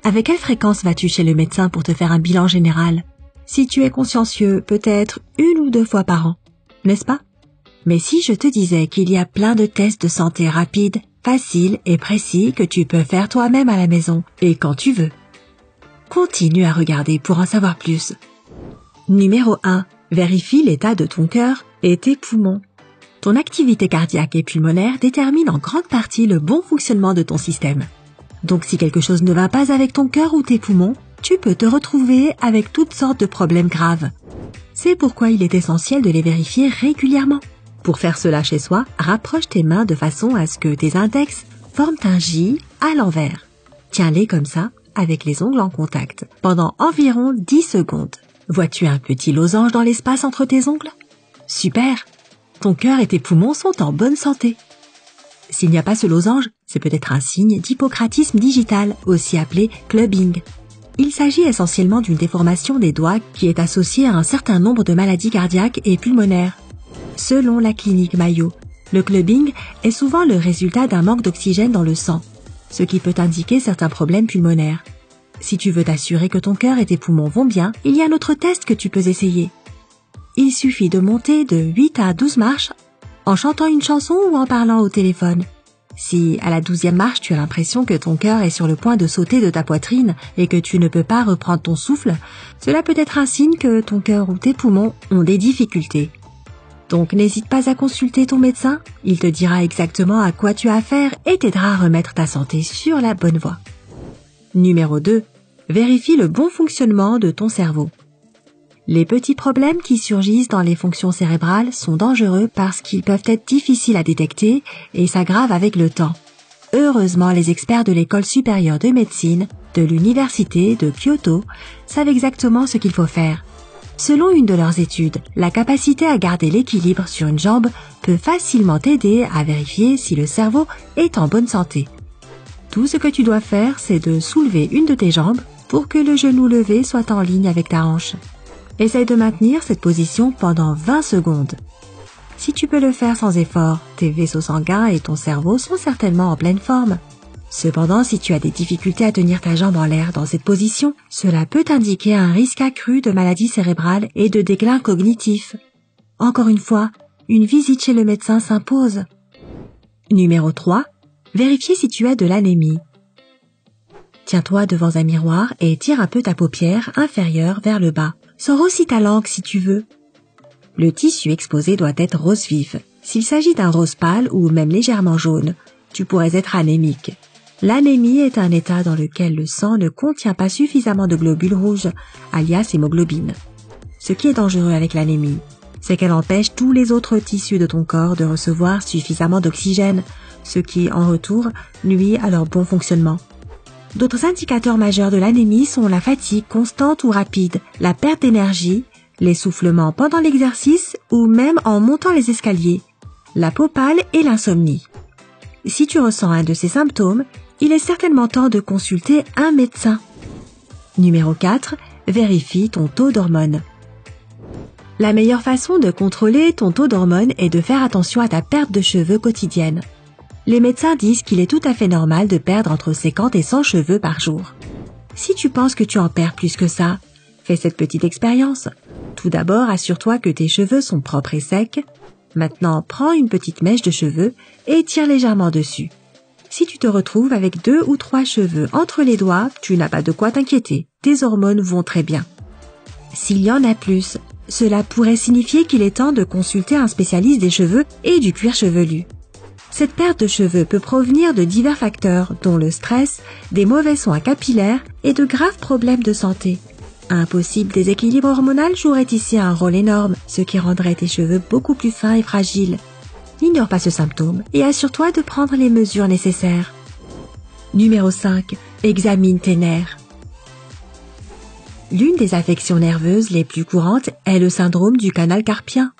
Avec quelle fréquence vas-tu chez le médecin pour te faire un bilan général? Si tu es consciencieux, peut-être 1 ou 2 fois par an, n'est-ce pas? Mais si je te disais qu'il y a plein de tests de santé rapides, faciles et précis que tu peux faire toi-même à la maison et quand tu veux. Continue à regarder pour en savoir plus. Numéro 1. Vérifie l'état de ton cœur et tes poumons. Ton activité cardiaque et pulmonaire détermine en grande partie le bon fonctionnement de ton système. Donc si quelque chose ne va pas avec ton cœur ou tes poumons, tu peux te retrouver avec toutes sortes de problèmes graves. C'est pourquoi il est essentiel de les vérifier régulièrement. Pour faire cela chez soi, rapproche tes mains de façon à ce que tes index forment un J à l'envers. Tiens-les comme ça, avec les ongles en contact, pendant environ 10 secondes. Vois-tu un petit losange dans l'espace entre tes ongles? Super! Ton cœur et tes poumons sont en bonne santé. S'il n'y a pas ce losange, c'est peut-être un signe d'hypocratisme digital, aussi appelé clubbing. Il s'agit essentiellement d'une déformation des doigts qui est associée à un certain nombre de maladies cardiaques et pulmonaires. Selon la clinique Mayo, le clubbing est souvent le résultat d'un manque d'oxygène dans le sang, ce qui peut indiquer certains problèmes pulmonaires. Si tu veux t'assurer que ton cœur et tes poumons vont bien, il y a un autre test que tu peux essayer. Il suffit de monter de 8 à 12 marches en chantant une chanson ou en parlant au téléphone. Si, à la 12e marche, tu as l'impression que ton cœur est sur le point de sauter de ta poitrine et que tu ne peux pas reprendre ton souffle, cela peut être un signe que ton cœur ou tes poumons ont des difficultés. Donc n'hésite pas à consulter ton médecin, il te dira exactement à quoi tu as affaire et t'aidera à remettre ta santé sur la bonne voie. Numéro 2. Vérifie le bon fonctionnement de ton cerveau. Les petits problèmes qui surgissent dans les fonctions cérébrales sont dangereux parce qu'ils peuvent être difficiles à détecter et s'aggravent avec le temps. Heureusement, les experts de l'École supérieure de médecine de l'Université de Kyoto savent exactement ce qu'il faut faire. Selon une de leurs études, la capacité à garder l'équilibre sur une jambe peut facilement t'aider à vérifier si le cerveau est en bonne santé. Tout ce que tu dois faire, c'est de soulever une de tes jambes pour que le genou levé soit en ligne avec ta hanche. Essaye de maintenir cette position pendant 20 secondes. Si tu peux le faire sans effort, tes vaisseaux sanguins et ton cerveau sont certainement en pleine forme. Cependant, si tu as des difficultés à tenir ta jambe en l'air dans cette position, cela peut indiquer un risque accru de maladies cérébrales et de déclin cognitif. Encore une fois, une visite chez le médecin s'impose. Numéro 3. Vérifiez si tu as de l'anémie. Tiens-toi devant un miroir et tire un peu ta paupière inférieure vers le bas. Sors aussi ta langue si tu veux. Le tissu exposé doit être rose vif. S'il s'agit d'un rose pâle ou même légèrement jaune, tu pourrais être anémique. L'anémie est un état dans lequel le sang ne contient pas suffisamment de globules rouges, alias hémoglobine. Ce qui est dangereux avec l'anémie, c'est qu'elle empêche tous les autres tissus de ton corps de recevoir suffisamment d'oxygène, ce qui, en retour, nuit à leur bon fonctionnement. D'autres indicateurs majeurs de l'anémie sont la fatigue constante ou rapide, la perte d'énergie, l'essoufflement pendant l'exercice ou même en montant les escaliers, la peau pâle et l'insomnie. Si tu ressens un de ces symptômes, il est certainement temps de consulter un médecin. Numéro 4. Vérifie ton taux d'hormones. La meilleure façon de contrôler ton taux d'hormones est de faire attention à ta perte de cheveux quotidienne. Les médecins disent qu'il est tout à fait normal de perdre entre 50 et 100 cheveux par jour. Si tu penses que tu en perds plus que ça, fais cette petite expérience. Tout d'abord, assure-toi que tes cheveux sont propres et secs. Maintenant, prends une petite mèche de cheveux et tire légèrement dessus. Si tu te retrouves avec 2 ou 3 cheveux entre les doigts, tu n'as pas de quoi t'inquiéter. Tes hormones vont très bien. S'il y en a plus, cela pourrait signifier qu'il est temps de consulter un spécialiste des cheveux et du cuir chevelu. Cette perte de cheveux peut provenir de divers facteurs, dont le stress, des mauvais soins capillaires et de graves problèmes de santé. Un possible déséquilibre hormonal jouerait ici un rôle énorme, ce qui rendrait tes cheveux beaucoup plus fins et fragiles. N'ignore pas ce symptôme et assure-toi de prendre les mesures nécessaires. Numéro 5. Examine tes nerfs. L'une des affections nerveuses les plus courantes est le syndrome du canal carpien.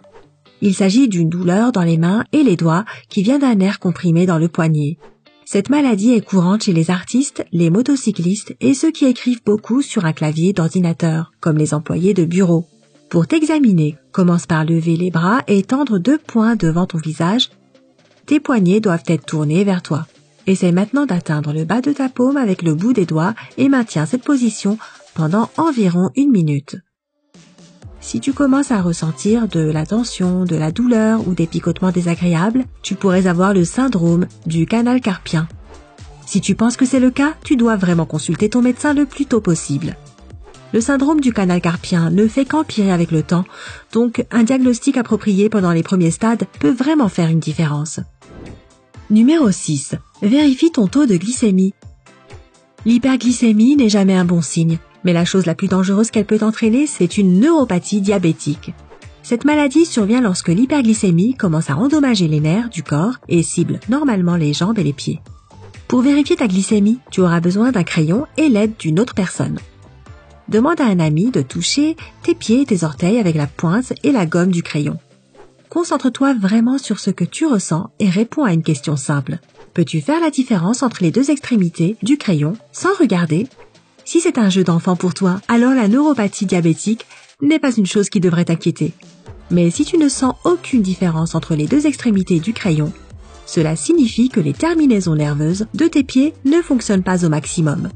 Il s'agit d'une douleur dans les mains et les doigts qui vient d'un nerf comprimé dans le poignet. Cette maladie est courante chez les artistes, les motocyclistes et ceux qui écrivent beaucoup sur un clavier d'ordinateur, comme les employés de bureau. Pour t'examiner, commence par lever les bras et tendre 2 poings devant ton visage. Tes poignets doivent être tournés vers toi. Essaye maintenant d'atteindre le bas de ta paume avec le bout des doigts et maintiens cette position pendant environ 1 minute. Si tu commences à ressentir de la tension, de la douleur ou des picotements désagréables, tu pourrais avoir le syndrome du canal carpien. Si tu penses que c'est le cas, tu dois vraiment consulter ton médecin le plus tôt possible. Le syndrome du canal carpien ne fait qu'empirer avec le temps, donc un diagnostic approprié pendant les premiers stades peut vraiment faire une différence. Numéro 6. Vérifie ton taux de glycémie. L'hyperglycémie n'est jamais un bon signe, mais la chose la plus dangereuse qu'elle peut entraîner, c'est une neuropathie diabétique. Cette maladie survient lorsque l'hyperglycémie commence à endommager les nerfs du corps et cible normalement les jambes et les pieds. Pour vérifier ta glycémie, tu auras besoin d'un crayon et l'aide d'une autre personne. Demande à un ami de toucher tes pieds et tes orteils avec la pointe et la gomme du crayon. Concentre-toi vraiment sur ce que tu ressens et réponds à une question simple. Peux-tu faire la différence entre les deux extrémités du crayon sans regarder? Si c'est un jeu d'enfant pour toi, alors la neuropathie diabétique n'est pas une chose qui devrait t'inquiéter. Mais si tu ne sens aucune différence entre les deux extrémités du crayon, cela signifie que les terminaisons nerveuses de tes pieds ne fonctionnent pas au maximum.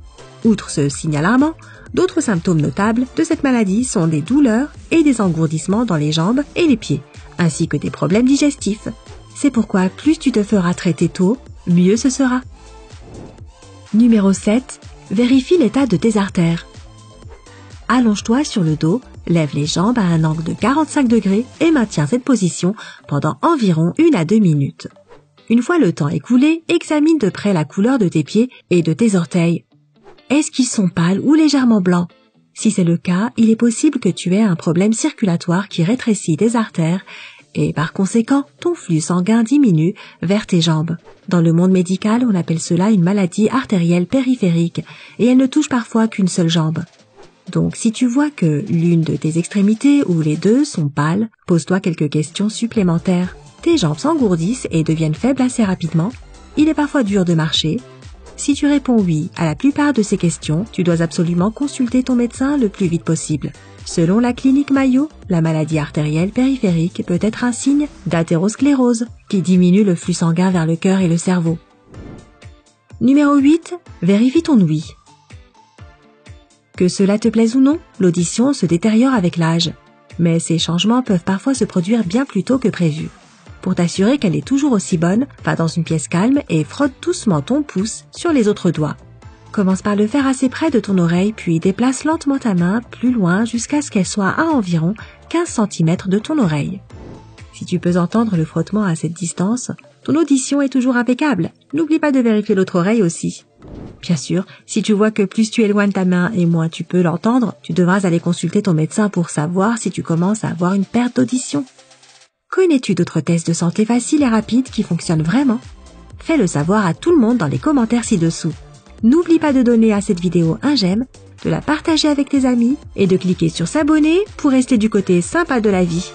Outre ce signe alarmant, d'autres symptômes notables de cette maladie sont des douleurs et des engourdissements dans les jambes et les pieds, ainsi que des problèmes digestifs. C'est pourquoi plus tu te feras traiter tôt, mieux ce sera. Numéro 7. Vérifie l'état de tes artères. Allonge-toi sur le dos, lève les jambes à un angle de 45 degrés et maintiens cette position pendant environ 1 à 2 minutes. Une fois le temps écoulé, examine de près la couleur de tes pieds et de tes orteils. Est-ce qu'ils sont pâles ou légèrement blancs? Si c'est le cas, il est possible que tu aies un problème circulatoire qui rétrécit tes artères et par conséquent, ton flux sanguin diminue vers tes jambes. Dans le monde médical, on appelle cela une maladie artérielle périphérique et elle ne touche parfois qu'une seule jambe. Donc si tu vois que l'une de tes extrémités ou les deux sont pâles, pose-toi quelques questions supplémentaires. Tes jambes s'engourdissent et deviennent faibles assez rapidement. Il est parfois dur de marcher. Si tu réponds oui à la plupart de ces questions, tu dois absolument consulter ton médecin le plus vite possible. Selon la clinique Mayo, la maladie artérielle périphérique peut être un signe d'athérosclérose qui diminue le flux sanguin vers le cœur et le cerveau. Numéro 8. Vérifie ton ouïe. Que cela te plaise ou non, l'audition se détériore avec l'âge. Mais ces changements peuvent parfois se produire bien plus tôt que prévu. Pour t'assurer qu'elle est toujours aussi bonne, va dans une pièce calme et frotte doucement ton pouce sur les autres doigts. Commence par le faire assez près de ton oreille, puis déplace lentement ta main plus loin jusqu'à ce qu'elle soit à environ 15 cm de ton oreille. Si tu peux entendre le frottement à cette distance, ton audition est toujours impeccable. N'oublie pas de vérifier l'autre oreille aussi. Bien sûr, si tu vois que plus tu éloignes ta main et moins tu peux l'entendre, tu devras aller consulter ton médecin pour savoir si tu commences à avoir une perte d'audition. Connais-tu d'autres tests de santé faciles et rapides qui fonctionnent vraiment? Fais-le savoir à tout le monde dans les commentaires ci-dessous. N'oublie pas de donner à cette vidéo un j'aime, de la partager avec tes amis et de cliquer sur s'abonner pour rester du côté sympa de la vie.